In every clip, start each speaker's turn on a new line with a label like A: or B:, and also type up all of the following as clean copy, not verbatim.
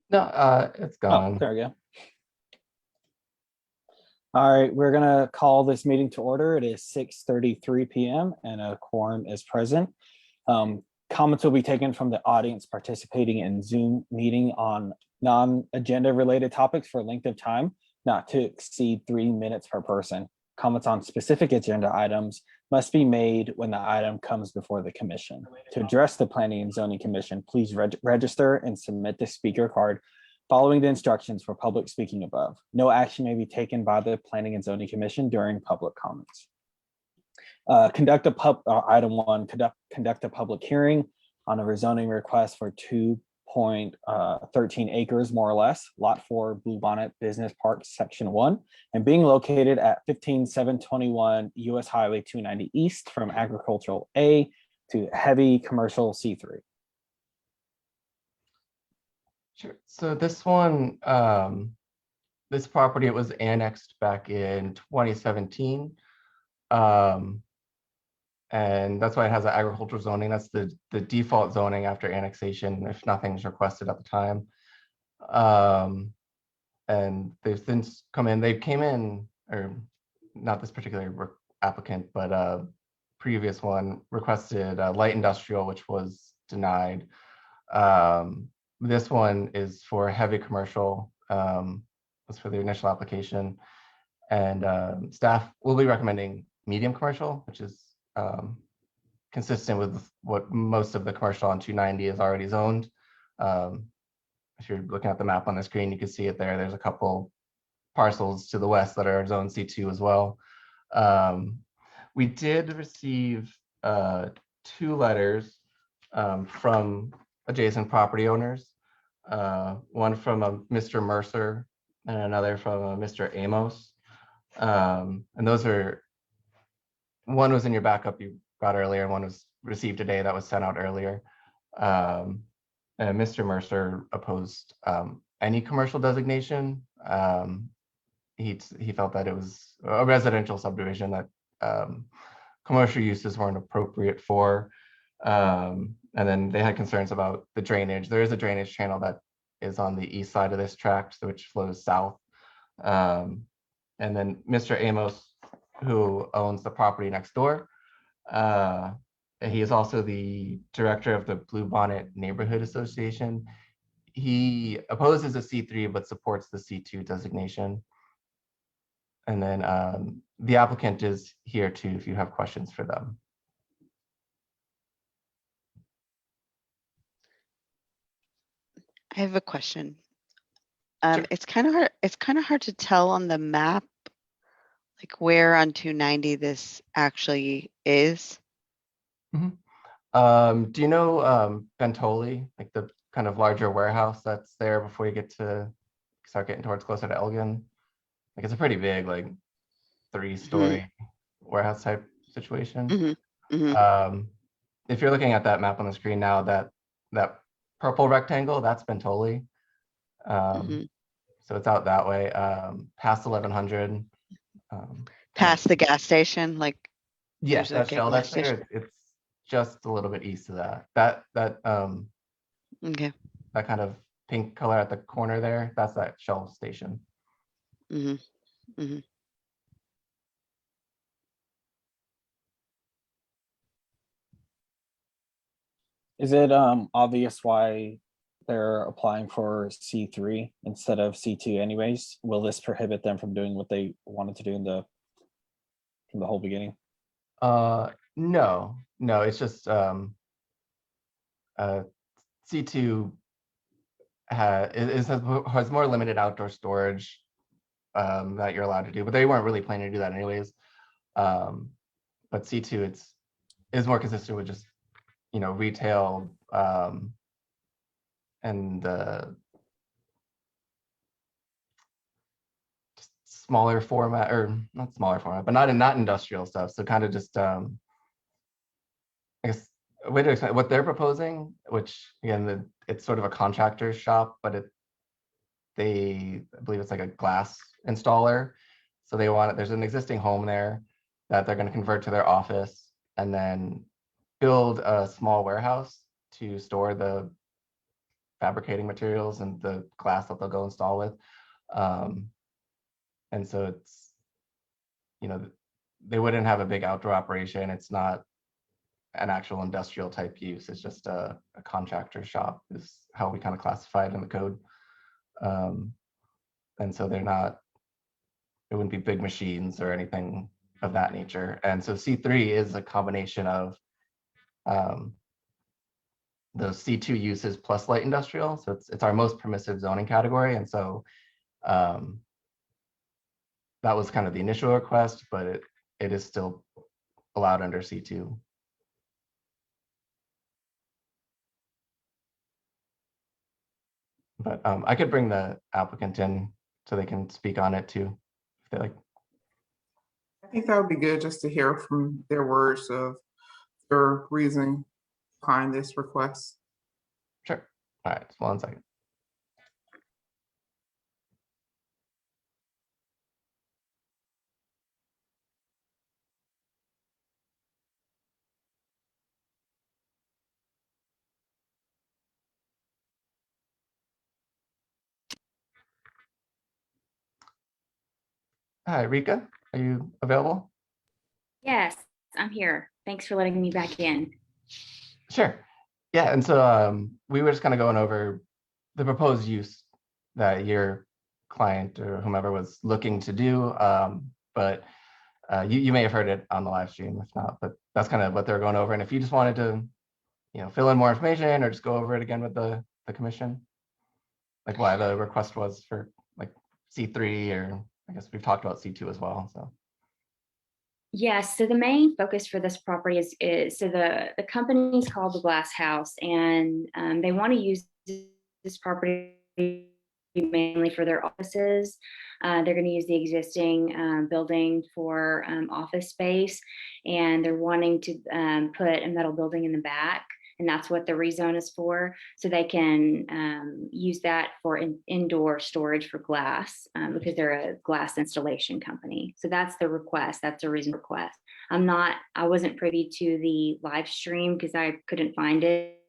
A: No, it's
B: Oh,
A: gone.
B: there we go. All right, we're gonna call this meeting to order. It is 6:33 p.m. and a quorum is present. Comments will be taken from the audience participating in Zoom meeting on non-agenda related topics for length of time, not to exceed 3 minutes per person. Comments on specific agenda items must be made when the item comes before the commission. To address the Planning and Zoning Commission, please register and submit the speaker card following the instructions for public speaking above. No action may be taken by the Planning and Zoning Commission during public comments. Item 1, conduct a public hearing on a rezoning request for 2.13 acres, more or less, Lot 4, Bluebonnet Business Park, Section 1, and being located at 15721 US Highway 290 East from Agricultural A to Heavy Commercial C3.
A: Sure. So this one, this property, it was annexed back in 2017. And that's why it has an agricultural zoning. That's the default zoning after annexation, if nothing's requested at the time. And they've since come in, they came in, or not this particular applicant, but previous one requested light industrial, which was denied. This one is for heavy commercial, was for the initial application. And staff will be recommending medium commercial, which is consistent with what most of the commercial on 290 is already zoned. If you're looking at the map on the screen, you can see it there. There's a couple parcels to the west that are zone C2 as well. We did receive 2 letters from adjacent property owners, one from a Mr. Mercer and another from a Mr. Amos. And those are, one was in your backup you got earlier, and one was received today that was sent out earlier. And Mr. Mercer opposed any commercial designation. He felt that it was a residential subdivision that commercial uses weren't appropriate for. And then they had concerns about the drainage. There is a drainage channel that is on the east side of this tract, which flows south. And then Mr. Amos, who owns the property next door, he is also the director of the Bluebonnet Neighborhood Association. He opposes a C3 but supports the C2 designation. And then the applicant is here too if you have questions for them.
C: I have a question.
A: Sure.
C: It's kind of hard to tell on the map, like where on 290 this actually is.
A: Mm-hmm. Do you know Bentoli, like the kind of larger warehouse that's there before you get to start getting towards closer to Elgin? Like it's a pretty big, like 3-story warehouse type situation. If you're looking at that map on the screen now, that purple rectangle, that's Bentoli. So it's out that way, past 1100.
C: Past the gas station, like
A: yes, that shell that's there. It's just a little bit east of that.
C: Okay.
A: That kind of pink color at the corner there, that's that Shell station.
B: Is it obvious why they're applying for C3 instead of C2 anyways? Will this prohibit them from doing what they wanted to do from the whole beginning?
A: No, it's just C2 has more limited outdoor storage that you're allowed to do, but they weren't really planning to do that anyways. But C2 is more consistent with just retail and just smaller format, or not smaller format, but not industrial stuff. So kind of just I guess a way to explain what they're proposing, which again it's sort of a contractor's shop, but I believe it's like a glass installer. So there's an existing home there that they're going to convert to their office and then build a small warehouse to store the fabricating materials and the glass that they'll go install with. And so it's, you know, they wouldn't have a big outdoor operation. It's not an actual industrial type use. It's just a contractor shop is how we kind of classify it in the code. And so they're not, it wouldn't be big machines or anything of that nature. And so C3 is a combination of those C2 uses plus light industrial. So it's our most permissive zoning category. And so that was kind of the initial request, but it is still allowed under C2. But I could bring the applicant in so they can speak on it too, if they like.
D: I think that would be good just to hear from their words of their reasoning behind this request.
A: Sure. All right, just 1 second. Hi, Rika, are you available?
E: Yes, I'm here. Thanks for letting me back in.
A: Sure. Yeah, and so we were just kind of going over the proposed use that your client or whomever was looking to do. But you may have heard it on the live stream, if not, but that's kind of what they're going over. And if you just wanted to, you know, fill in more information or just go over it again with the commission, like why the request was for like C3, or I guess we've talked about C2 as well. So
E: Yes, so the main focus for this property is so the company is called the Glass House, and they want to use this property mainly for their offices. They're going to use the existing building for office space, and they're wanting to put a metal building in the back. And that's what the rezone is for. So they can use that for indoor storage for glass because they're a glass installation company. So that's the request. That's the reason request. I wasn't privy to the live stream because I couldn't find it.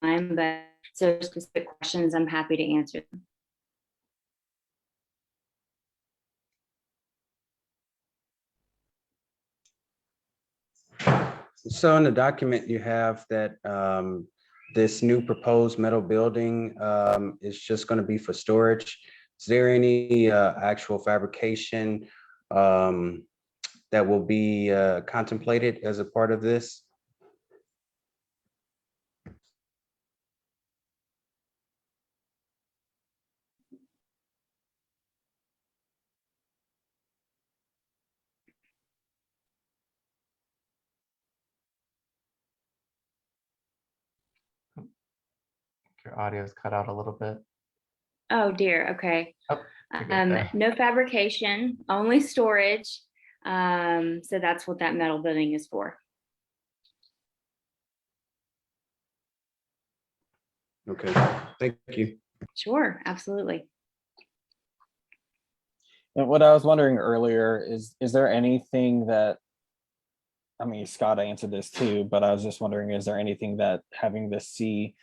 E: But so specific questions, I'm happy to answer them.
F: So in the document, you have that this new proposed metal building is just going to be for storage. Is there any actual fabrication that will be contemplated as a part of this?
A: your audio is cut out a little bit.
E: Oh dear. Okay.
A: Oh, you're good there.
E: No fabrication, only storage. So that's what that metal building is for.
F: Okay, thank you.
E: Sure, absolutely.
B: And what I was wondering earlier is there anything that, I mean, Scott answered this too, but I was just wondering, is there anything that having the C2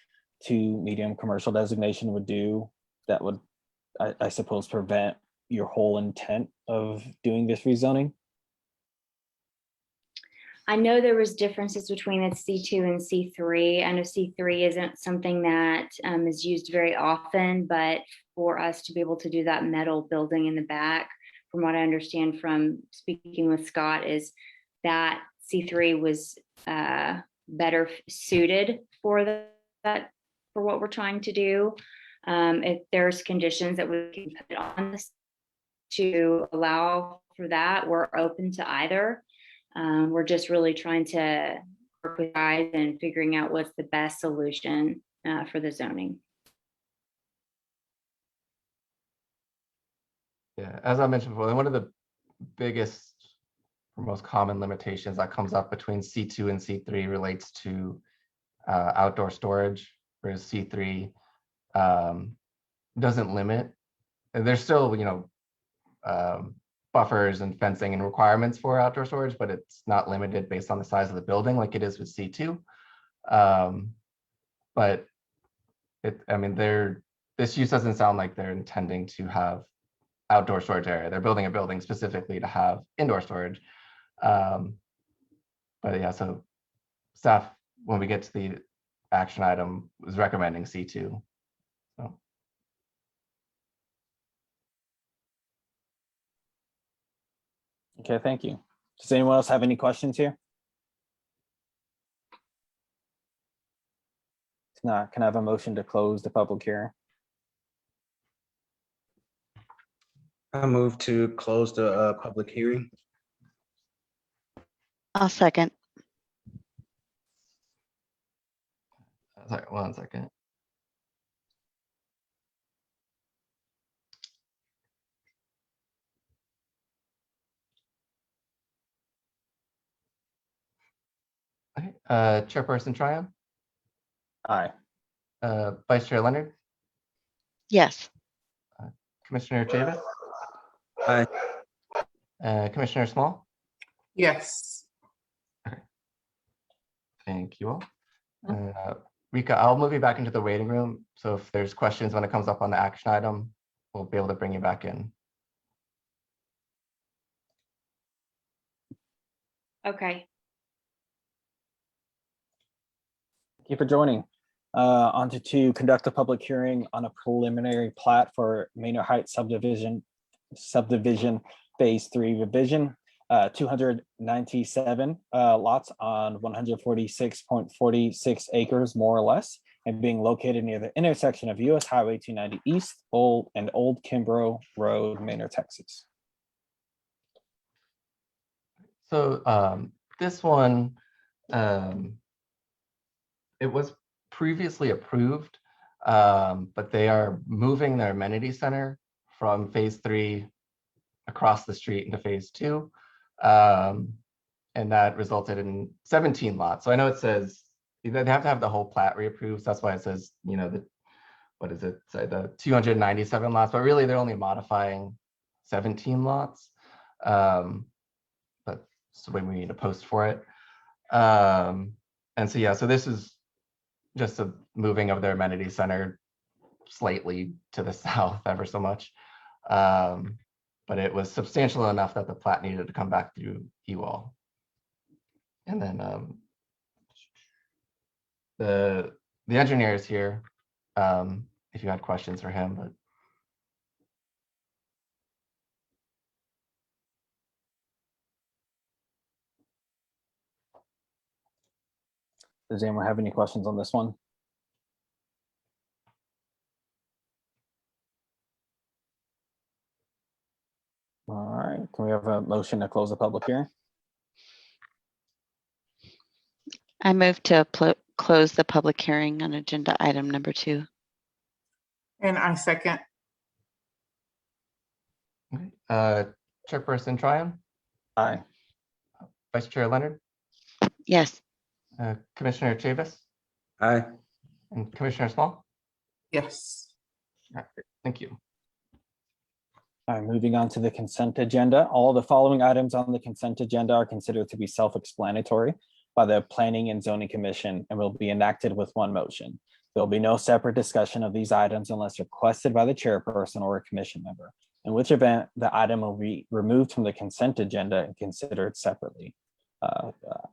B: medium commercial designation would do that would, I suppose, prevent your whole intent of doing this rezoning?
E: I know there was differences between the C2 and C3. I know C3 isn't something that is used very often, but for us to be able to do that metal building in the back, from what I understand from speaking with Scott, is that C3 was better suited for that, for what we're trying to do. If there's conditions that we can put on this to allow for that, we're open to either. We're just really trying to work with guys and figuring out what's the best solution for the zoning.
A: Yeah, as I mentioned before, one of the biggest or most common limitations that comes up between C2 and C3 relates to outdoor storage, whereas C3 doesn't limit. And there's still, buffers and fencing and requirements for outdoor storage, but it's not limited based on the size of the building like it is with C2. But I mean, this use doesn't sound like they're intending to have outdoor storage area. They're building a building specifically to have indoor storage. But yeah, so staff, when we get to the action item, was recommending C2. So.
B: Okay, thank you. Does anyone else have any questions here? If not, can I have a motion to close the public hearing?
F: I move to close the public hearing.
C: I'll second.
A: Sorry, 1 second. Okay, Chairperson Tryon,
B: Aye.
A: Vice Chair Leonard,
C: Yes.
A: Commissioner Chavis,
F: Aye.
A: Commissioner Small.
D: Yes.
A: Thank you all. Rika, I'll move you back into the waiting room. So if there's questions when it comes up on the action item, we'll be able to bring you back in.
E: Okay.
B: Thank you for joining. On to conduct a public hearing on a preliminary plat for Manor Heights subdivision Phase 3 revision, 297 lots on 146.46 acres, more or less, and being located near the intersection of US Highway 290 East, Old Kimbrough Road, Manor, Texas.
A: So this one, it was previously approved, but they are moving their amenity center from Phase 3 across the street into Phase 2. And that resulted in 17 lots. So I know it says they have to have the whole plat reapproved. So that's why it says, you know, what is it? Sorry, the 297 lots, but really they're only modifying 17 lots. But it's the way we need to post for it. And so, yeah, so this is just a moving of their amenity center slightly to the south ever so much. But it was substantial enough that the plat needed to come back through you all. And then the engineer is here if you had questions for him, but
B: Does anyone have any questions on this one? All right, can we have a motion to close the public hearing?
C: I move to close the public hearing on agenda item number 2.
D: And I second.
A: okay. Chairperson Tryon,
B: Aye.
A: Vice Chair Leonard,
C: Yes.
A: Commissioner Chavis,
F: Aye.
A: and Commissioner Small.
D: Yes.
A: All right, thank you.
B: All right, moving on to the consent agenda. All the following items on the consent agenda are considered to be self-explanatory by the Planning and Zoning Commission and will be enacted with one motion. There will be no separate discussion of these items unless requested by the chairperson or a commission member, in which event the item will be removed from the consent agenda and considered separately.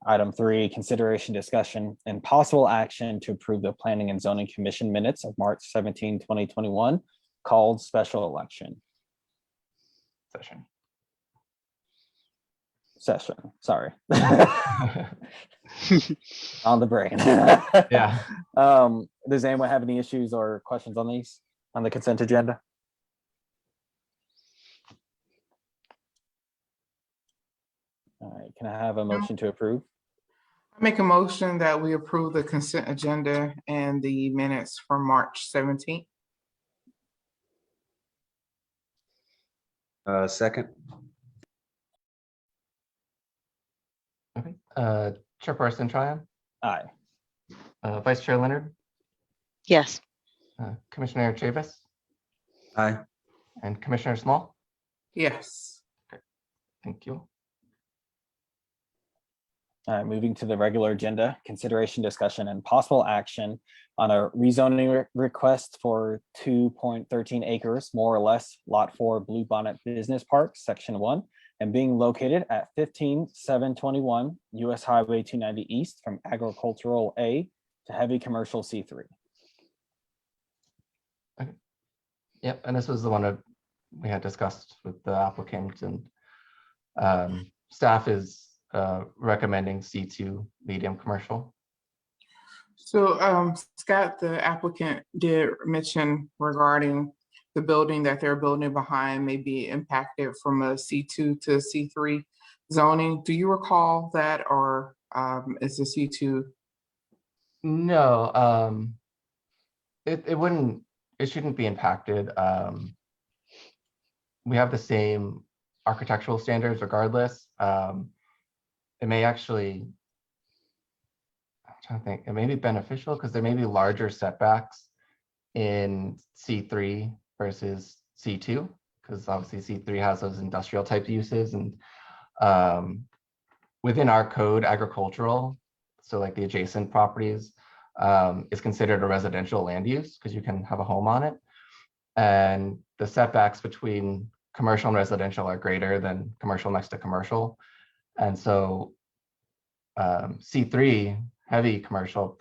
B: Item 3, consideration, discussion, and possible action to approve the Planning and Zoning Commission minutes of March 17, 2021, called special election. Session, sorry. On the brain.
A: Yeah.
B: Does anyone have any issues or questions on these, on the consent agenda? All right, can I have a motion to approve?
D: I make a motion that we approve the consent agenda and the minutes from March 17th.
F: Second.
A: Okay. Chairperson Tryon,
B: Aye.
A: Vice Chair Leonard,
C: Yes.
A: Commissioner Chavis,
F: Aye.
A: and Commissioner Small.
D: Yes.
A: Thank you.
B: All right, moving to the regular agenda, consideration, discussion, and possible action on a rezoning request for 2.13 acres, more or less, Lot 4, Blue Bonnet Business Park, Section 1, and being located at 15721 US Highway 290 East from agricultural A to heavy commercial C3.
A: Yep, and this was the one that we had discussed with the applicant, and staff is recommending C2 medium commercial.
D: So Scott, the applicant did mention regarding the building that they're building behind may be impacted from a C2 to C3 zoning. Do you recall that, or is the C2?
A: No, it shouldn't be impacted. We have the same architectural standards regardless. It may actually, I'm trying to think, it may be beneficial because there may be larger setbacks in C3 versus C2, because obviously C3 has those industrial type uses, and within our code, agricultural, so like the adjacent properties, is considered a residential land use because you can have a home on it. And the setbacks between commercial and residential are greater than commercial next to commercial. And so C3 heavy commercial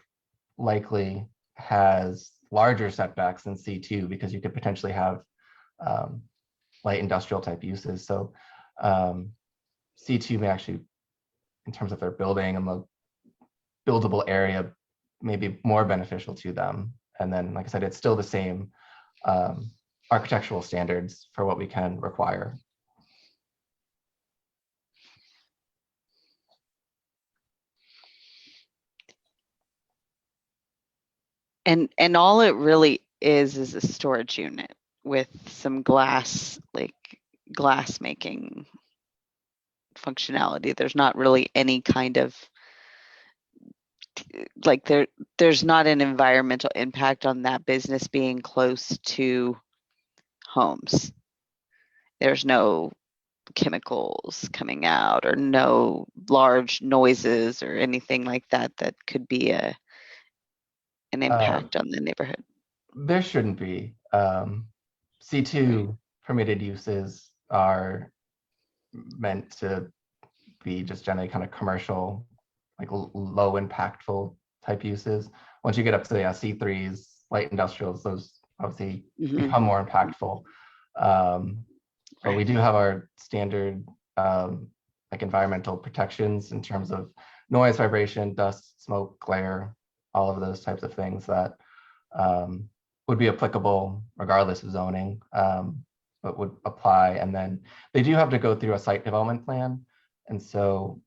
A: likely has larger setbacks than C2 because you could potentially have light industrial type uses. So C2 may actually, in terms of their building and the buildable area, may be more beneficial to them. And then, like I said, it's still the same architectural standards for what we can require.
C: And all it really is a storage unit with some glass, like glass making functionality. There's not really any kind of like there's not an environmental impact on that business being close to homes. There's no chemicals coming out or no large noises or anything like that that could be an impact on the neighborhood.
A: There shouldn't be. C2 permitted uses are meant to be just generally kind of commercial, like low impactful type uses. Once you get up to the C3s, light industrials, those obviously become more impactful. But we do have our standard like environmental protections in terms of noise, vibration, dust, smoke, glare, all of those types of things that would be applicable regardless of zoning, but would apply. And then they do have to go through a site development plan. And so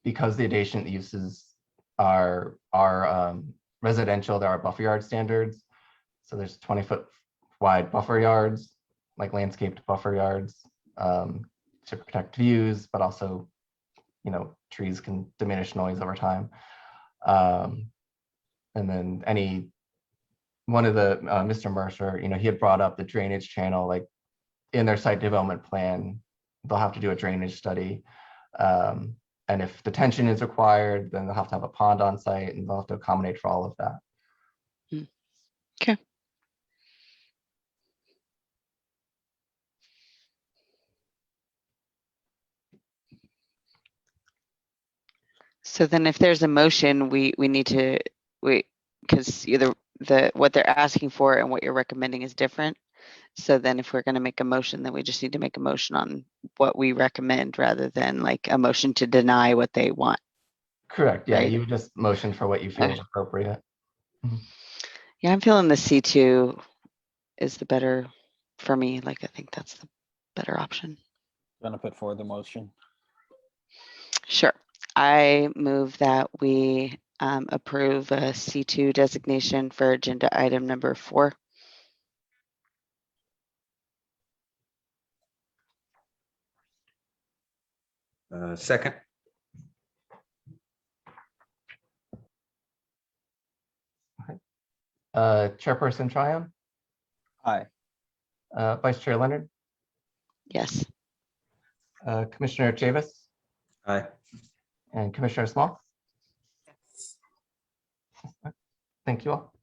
A: because the adjacent uses are residential, there are buffer yard standards. So there's 20-foot wide buffer yards, like landscaped buffer yards, to protect views, but also, you know, trees can diminish noise over time. And then one of the, Mr. Mercer, you know, he had brought up the drainage channel, like in their site development plan, they'll have to do a drainage study. And if detention is required, then they'll have to have a pond on site and they'll have to accommodate for all of that.
C: Okay. So then if there's a motion, we need to, because either what they're asking for and what you're recommending is different. So then if we're going to make a motion, then we just need to make a motion on what we recommend rather than like a motion to deny what they want.
A: Correct. Yeah,
C: Right.
A: you would just motion for what you feel is appropriate.
C: Yeah, I'm feeling the C2 is the better for me. Like, I think that's the better option.
B: Gonna put forward the motion.
C: Sure. I move that we approve a C2 designation for agenda item number 4.
F: Second.
A: Chairperson Tryon,
B: Aye.
A: Vice Chair Leonard,
C: Yes.
A: Commissioner Chavis,
F: Aye.
A: and Commissioner Small. Thank you all.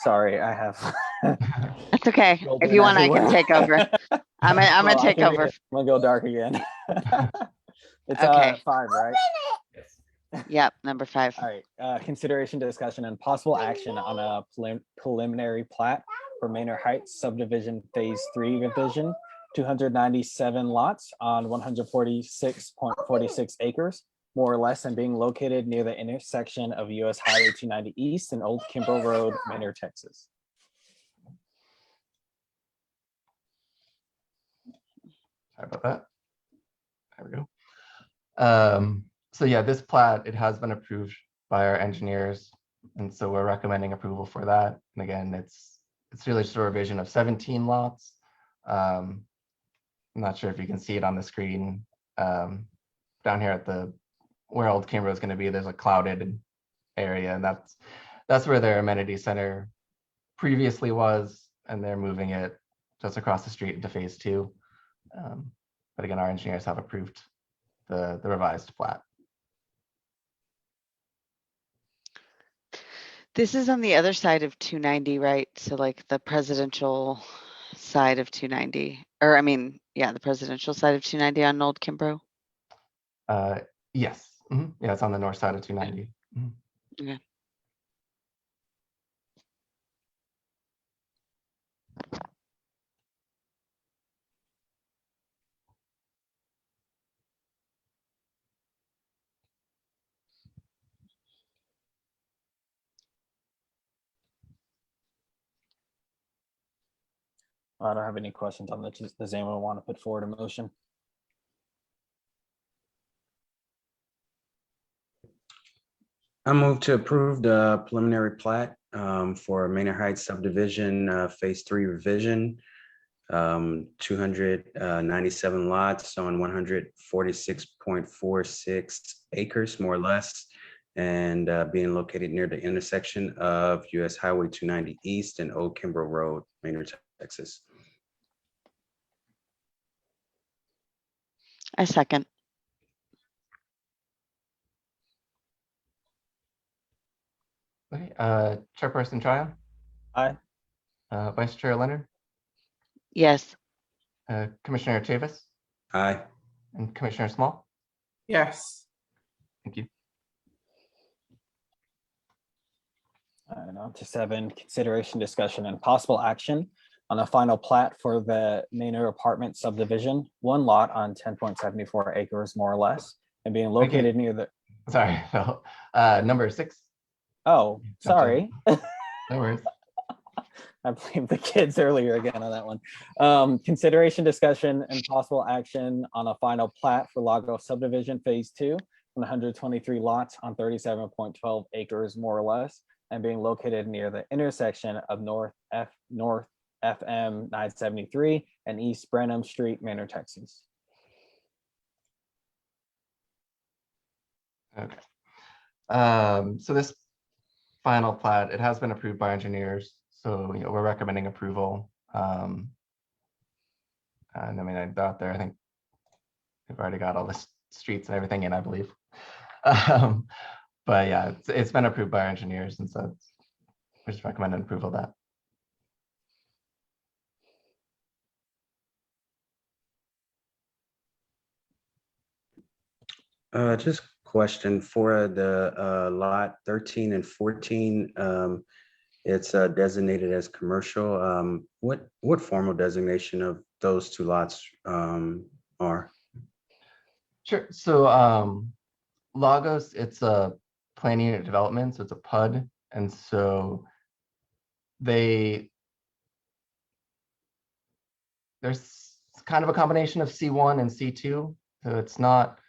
B: Sorry, I have.
C: That's okay. If
B: children
C: you want, I can
B: everywhere.
C: take over. I'm
B: Well,
C: gonna
B: I
C: take
B: can read
C: over.
B: it. I'm gonna go dark again. It's
C: Okay.
B: 5, right?
C: Yep, number 5.
B: All right, consideration, discussion, and possible action on a preliminary plat for Manor Heights subdivision Phase 3 revision, 297 lots on 146.46 acres, more or less, and being located near the intersection of US Highway 290 East and Old Kimbrough Road, Manor, Texas.
A: Sorry about that. There we go. So yeah, this plat, it has been approved by our engineers, and so we're recommending approval for that. And again, it's really just a revision of 17 lots. I'm not sure if you can see it on the screen. Down here at where Old Kimbrough is going to be, there's a clouded area, and that's where their amenity center previously was, and they're moving it just across the street into phase 2. But again, our engineers have approved the revised plat.
C: This is on the other side of 290, right? So like the presidential side of 290, or I mean, yeah, the presidential side of 290 on Old Kimbrough.
A: Yes. Yeah, it's on the north side of 290.
C: Okay.
B: I don't have any questions on that. Does anyone want to put forward a motion?
F: I move to approve the preliminary plat for Manor Heights subdivision, Phase 3 revision. 297 lots on 146.46 acres, more or less, and being located near the intersection of US Highway 290 East and Old Kimbrough Road, Manor, Texas.
C: I second.
A: Okay, Chairperson Tryon,
B: Aye.
A: Vice Chair Leonard,
C: Yes.
A: Commissioner Chavis,
F: Aye.
A: and Commissioner Small.
D: Yes.
A: Thank you.
B: And on to 7, consideration, discussion, and possible action on a final plat for the Manor Apartment subdivision, 1 lot on 10.74 acres, more or less, and being located near the.
A: Sorry, Phil. Number 6.
B: Oh, sorry.
A: No worries.
B: I blamed the kids earlier again on that one. Consideration, discussion, and possible action on a final plat for Lago subdivision Phase 2, 123 lots on 37.12 acres, more or less, and being located near the intersection of North FM 973 and East Brenham Street, Manor, Texas.
A: Okay. So this final plat, it has been approved by engineers, so we're recommending approval. And I mean, out there, I think we've already got all the streets and everything in, I believe. But yeah, it's been approved by our engineers, and so we're just recommending approval of that.
F: Just question for the lot 13 and 14. It's designated as commercial. What formal designation of those 2 lots are?
A: Sure. So Lagos, it's a planning unit development, so it's a PUD, and so there's kind of a combination of C1 and C2. So it's not,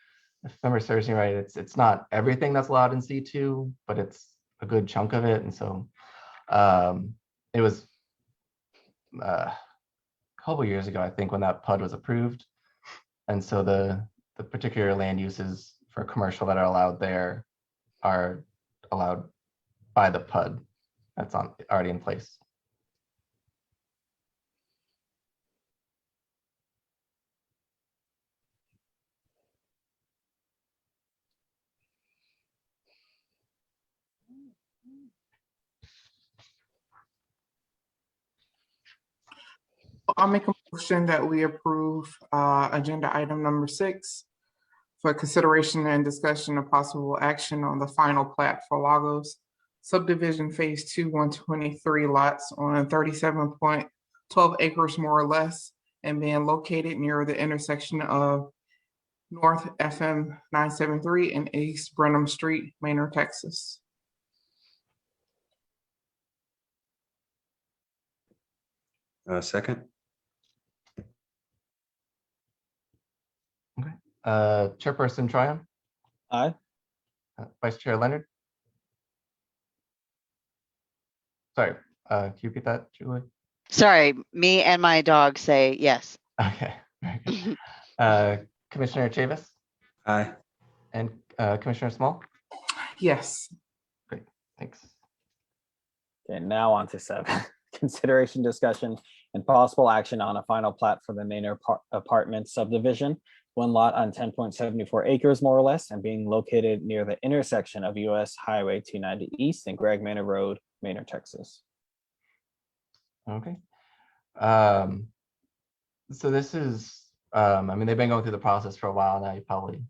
A: if memory serves me right, it's not everything that's allowed in C2, but it's a good chunk of it. And so it was a couple years ago, I think, when that PUD was approved. And so the particular land uses for commercial that are allowed there are allowed by the PUD that's already in place.
D: I'll make a motion that we approve agenda item number 6 for consideration and discussion of possible action on the final plat for Lagos subdivision phase 2, 123 lots on 37.12 acres more or less, and being located near the intersection of North FM 973 and East Brenham Street, Manor, Texas.
F: Second.
A: Chairperson Tryon,
B: Aye.
A: Vice Chair Leonard. Sorry, can you repeat that, Julie?
C: Sorry, me and my dog say yes.
A: Okay, very good. Commissioner Chavis
F: Aye.
A: and Commissioner Small.
D: Yes.
A: Great, thanks.
B: Okay, now on to 7. Consideration, discussion, and possible action on a final plat for the Manor Apartment subdivision, 1 lot on 10.74 acres more or less, and being located near the intersection of US Highway 290 East and Greg Manor Road, Manor, Texas.
A: Okay. So this is, I mean, they've been going through the process for a while now. You probably,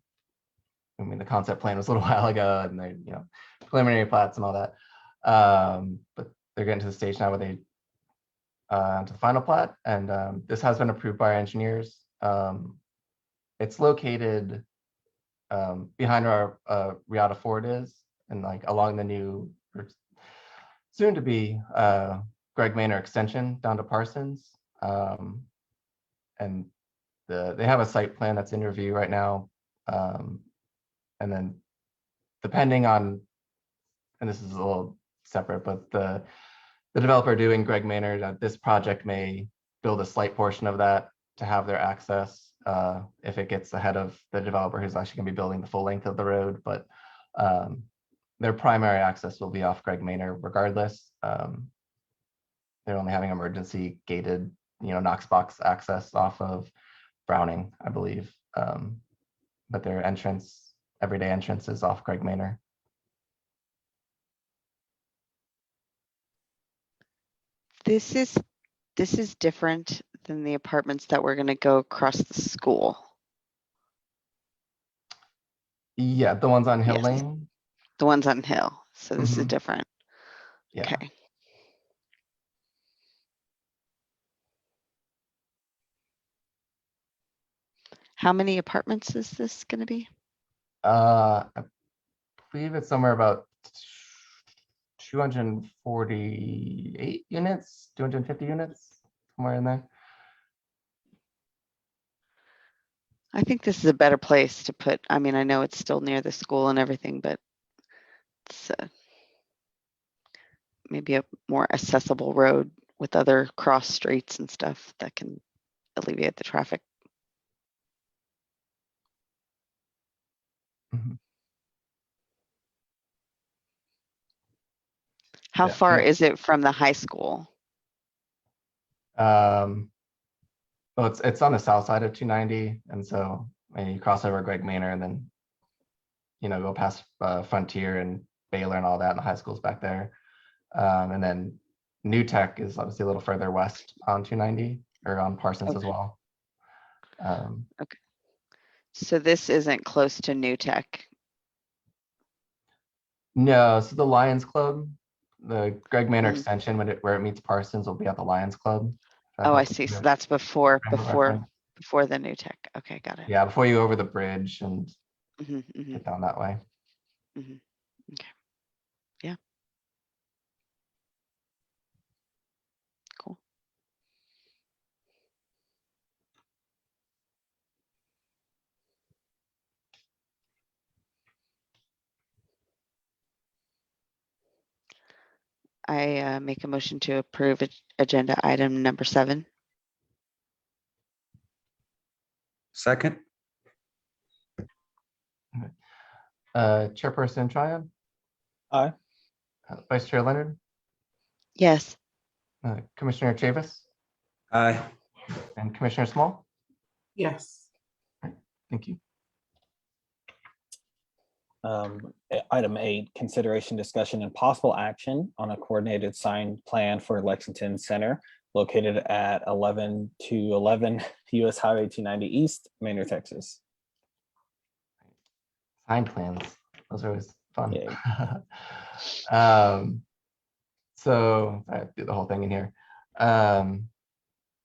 A: I mean, the concept plan was a little while ago, and they, preliminary plats and all that. But they're getting to the stage now where they to the final plat, and this has been approved by our engineers. It's located behind where Riata Ford is, and like along the new, or soon to be Greg Manor extension down to Parsons. And they have a site plan that's in review right now. And then depending on, and this is a little separate, but the developer doing Greg Manor, this project may build a slight portion of that to have their access if it gets ahead of the developer who's actually going to be building the full length of the road. But their primary access will be off Greg Manor regardless. They're only having emergency gated, Knox box access off of Browning, I believe. But their entrance, everyday entrance, is off Greg Manor.
C: This is different than the apartments that we're going to go across the school.
A: Yeah, the ones on Hill
C: Yes.
A: Lane.
C: The ones on Hill. So this is
A: Mhm.
C: different.
A: Yeah.
C: Okay. How many apartments is this going to be?
A: I believe it's somewhere about 248 units, 250 units, somewhere in there.
C: I think this is a better place to put. I mean, I know it's still near the school and everything, but it's maybe a more accessible road with other cross streets and stuff that can alleviate the traffic.
A: Mhm.
C: How
A: Yeah,
C: far
A: and
C: is it from the high school?
A: well, it's on the south side of 290, and so you cross over Greg Manor and then go past Frontier and Baylor and all that, and the high school's back there. And then New Tech is obviously a little further west on 290, or on Parsons as
C: Okay.
A: well.
C: Okay. So this isn't close to New Tech.
A: No, so the Lions Club, the Greg Manor
C: Mhm.
A: extension, where it meets Parsons, will be at the Lions Club. If that
C: Oh, I
A: helps
C: see.
A: you
C: So
A: to
C: that's before
A: frame of reference.
C: the New Tech. Okay, got it.
A: Yeah, before you go over the bridge and
C: Mhm, mhm,
A: get down that way.
C: mhm. Okay. Yeah. Cool. I make a motion to approve agenda item number 7.
F: Second.
A: Chairperson Tryon,
B: Aye.
A: Vice Chair Leonard,
C: Yes.
A: Commissioner Chavis,
F: Aye.
A: and Commissioner Small.
D: Yes.
A: Thank you.
B: Item 8, consideration, discussion, and possible action on a coordinated sign plan for Lexington Center located at 11 US Highway 290 East, Manor, Texas.
A: Sign plans. Those are always fun.
B: Yay.
A: So I do the whole thing in here.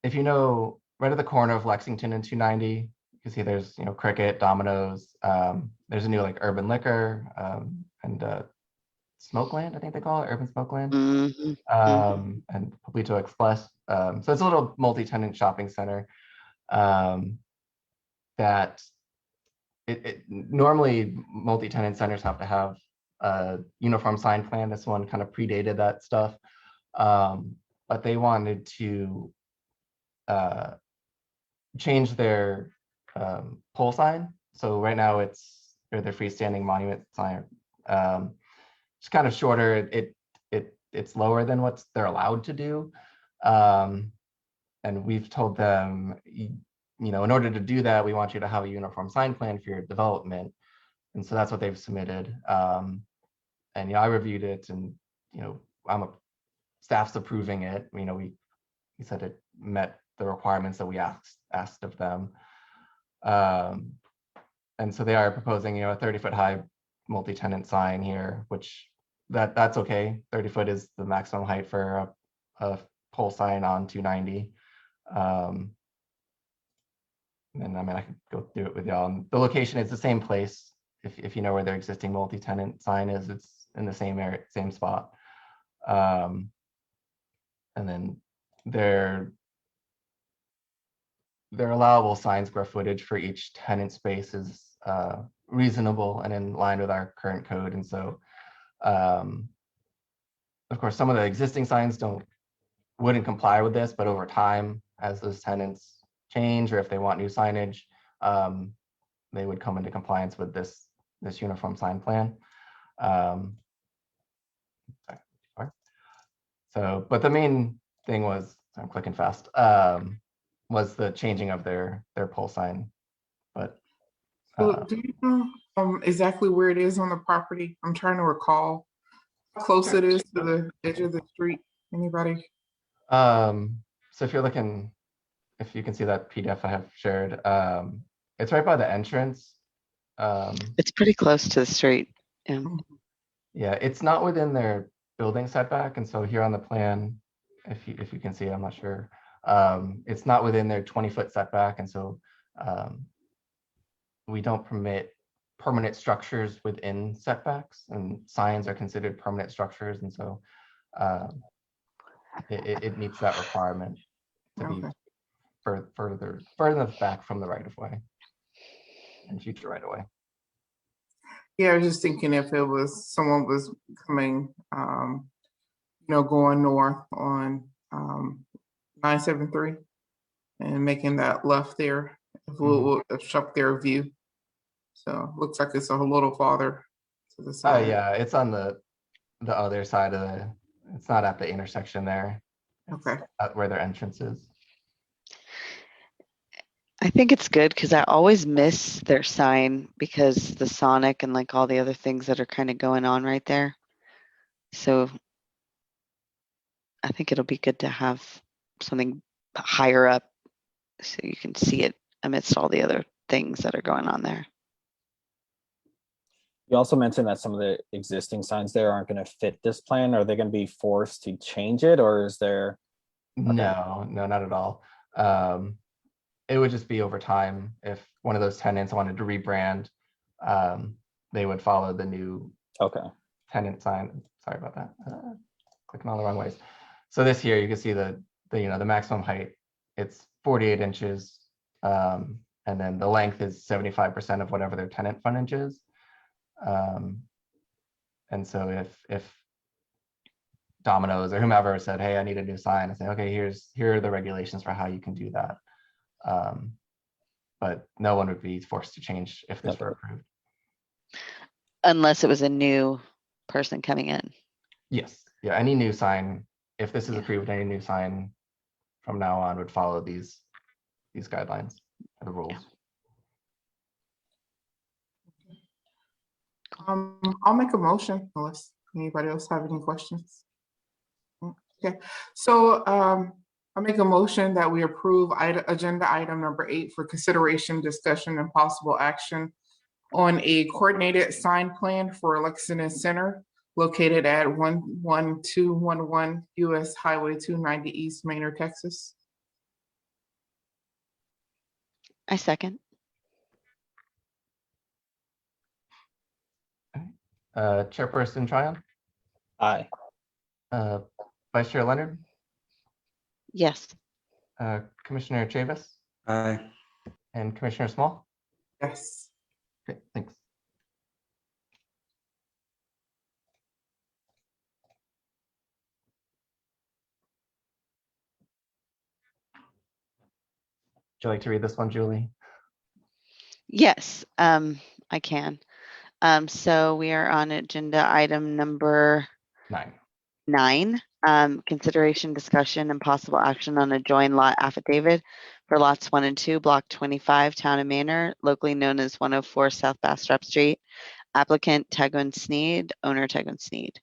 A: If you know, right at the corner of Lexington and 290, you can see there's, Cricket, Domino's. There's a new like Urban Liquor and Smokeland, I think they call it, Urban Smokeland,
C: Mhm.
A: and Poblito Express. So it's a little multi-tenant shopping center that normally multi-tenant centers have to have a uniform sign plan. This one kind of predated that stuff, but they wanted to change their pole sign. So right now they're the freestanding monument sign. It's kind of shorter. It's lower than what they're allowed to do, and we've told them, in order to do that, we want you to have a uniform sign plan for your development. And so that's what they've submitted. And I reviewed it, and staff's approving it. We said it met the requirements that we asked of them. And so they are proposing, a 30-foot high multi-tenant sign here, which that's okay. 30 foot is the maximum height for a pole sign on 290. And I could go through it with y'all. And the location is the same place. If you know where their existing multi-tenant sign is, it's in the same area, same spot. And then their allowable sign square footage for each tenant space is reasonable and in line with our current code. And so, of course, some of the existing signs wouldn't comply with this, but over time, as those tenants change, or if they want new signage, they would come into compliance with this uniform sign plan. So, but the main thing was, I'm clicking fast, was the changing of their pole sign. But
D: So do you know exactly where it is on the property? I'm trying to recall how close it is to the edge of the street. Anybody?
A: so if you're looking, if you can see that PDF I have shared, it's right by the entrance.
C: It's pretty close to the street. Yeah.
A: Yeah, it's not within their building setback, and so here on the plan, if you can see, I'm not sure, it's not within their 20-foot setback, and so we don't permit permanent structures within setbacks, and signs are considered permanent structures, and so it meets that requirement to be further back from the right of way and future right of way.
D: Yeah, I was just thinking if it was someone was coming, going north on 973 and making that left there, it will obstruct their view. So looks like it's a little farther to the
A: Oh
D: side.
A: yeah, it's on the other side of it's not at the intersection there. It's
D: Okay.
A: at where their entrance is.
C: I think it's good because I always miss their sign because the Sonic and like all the other things that are kind of going on right there. So I think it'll be good to have something higher up so you can see it amidst all the other things that are going on there.
B: You also mentioned that some of the existing signs there aren't going to fit this plan. Are they going to be forced to change it, or is there? Okay.
A: No, not at all. It would just be over time. If one of those tenants wanted to rebrand, they would follow the new tenant sign. Sorry about that. Clicking all the wrong ways. So this here, you can see the maximum height. It's 48 inches, and then the length is 75% of whatever their tenant frontage is. And so if Domino's or whomever said, "Hey, I need a new sign," I say, "Okay, here are the regulations for how you can do that." But no one would be forced to change if this were approved.
C: Unless it was a new person coming in.
A: Yes. Yeah. Any new sign, if this is approved, any new sign from now on would follow these guidelines and the rules.
D: I'll make a motion unless anybody else have any questions. Okay, so I'll make a motion that we approve agenda item number 8 for consideration, discussion, and possible action on a coordinated sign plan for Lexington Center located at 11211 US Highway 290 East Manor, Texas.
C: I second.
A: Chairperson Tryon,
B: Aye.
A: Vice Chair Leonard,
C: Yes.
A: Commissioner Chavis,
F: Aye.
A: and Commissioner Small.
D: Yes.
A: Okay, thanks. Would you like to read this one, Julie?
C: Yes, I can. So we are on agenda item number
A: 9.
C: 9. Consideration, discussion, and possible action on a joint lot affidavit for lots 1 and 2, block 25, Town and Manor, locally known as 104 South Bastrop Street. Applicant Tegwin Sneed, owner Tegwin Sneed.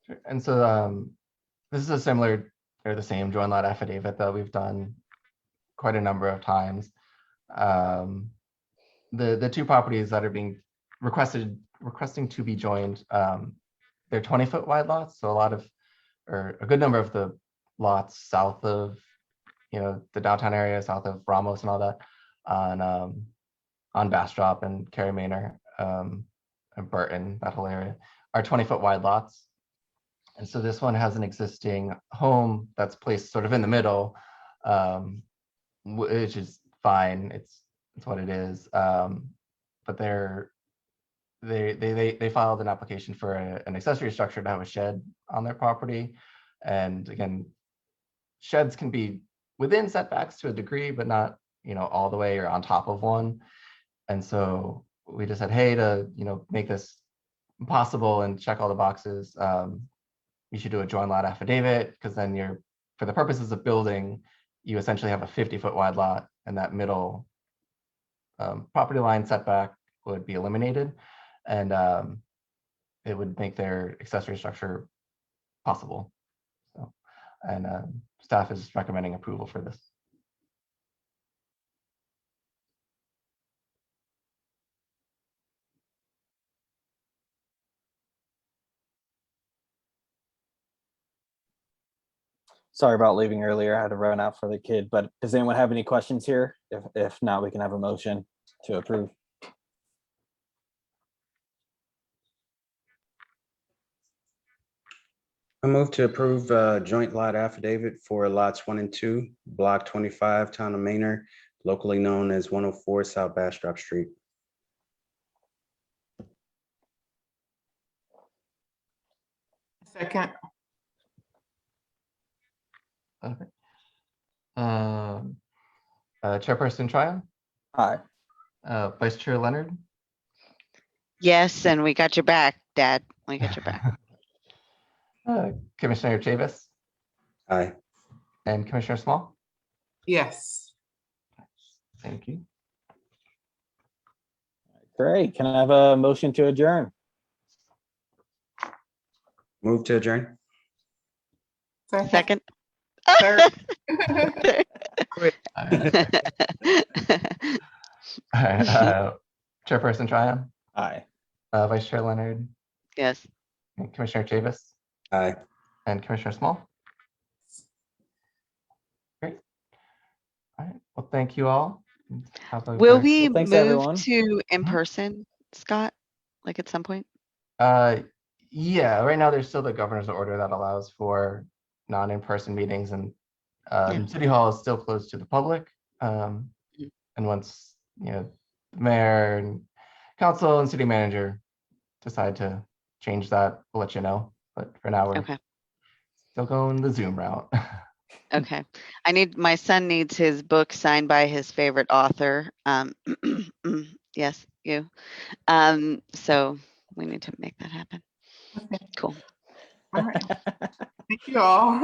A: Sure. And so this is a similar or the same joint lot affidavit that we've done quite a number of times. The two properties that are being requesting to be joined, they're 20-foot wide lots. So a good number of the lots south of, the downtown area, south of Ramos and all that, on Bastrop and Cary Manor, and Burton, that whole area, are 20-foot wide lots. And so this one has an existing home that's placed sort of in the middle, which is fine. It's what it is. But they filed an application for an accessory structure to have a shed on their property. And again, sheds can be within setbacks to a degree, but not, all the way or on top of one. And so we just said, hey, to, make this possible and check all the boxes, you should do a joint lot affidavit, because then for the purposes of building, you essentially have a 50-foot wide lot, and that middle property line setback would be eliminated, and it would make their accessory structure possible. So, and staff is recommending approval for this.
B: Sorry about leaving earlier. I had to run out for the kid, but does anyone have any questions here? If not, we can have a motion to approve.
F: I move to approve joint lot affidavit for lots 1 and 2, block 25, Town of Manor, locally known as 104 South Bastrop Street.
D: Second.
A: Okay. Chairperson Tryon,
B: Aye.
A: Vice Chair Leonard,
C: Yes, and we got your back, Dad. We got your back.
A: Commissioner Chavis,
F: Aye.
A: and Commissioner Small.
D: Yes.
A: Thank you.
B: Great. Can I have a motion to adjourn?
F: Move to adjourn.
C: Second.
D: Third.
A: All right, Chairperson Tryon,
B: Aye.
A: Vice Chair Leonard,
C: Yes.
A: and Commissioner Chavis,
F: Aye.
A: and Commissioner Small. Great. All right. Well, thank you all. Have a
C: Will
A: great-
C: we
B: Well, thanks,
C: move
B: everyone.
C: to in person, Scott? Like at some point?
A: Yeah, right now there's still the governor's order that allows for non-in-person meetings, and City Hall is still closed to the public. And once, the mayor and council and city manager decide to change that, we'll let you know. But for now, we're
C: Okay.
A: still going the Zoom route.
C: Okay. My son needs his book signed by his favorite author. Yes, you. So we need to make that happen.
D: Okay.
C: Cool.
D: All right. Thank you all.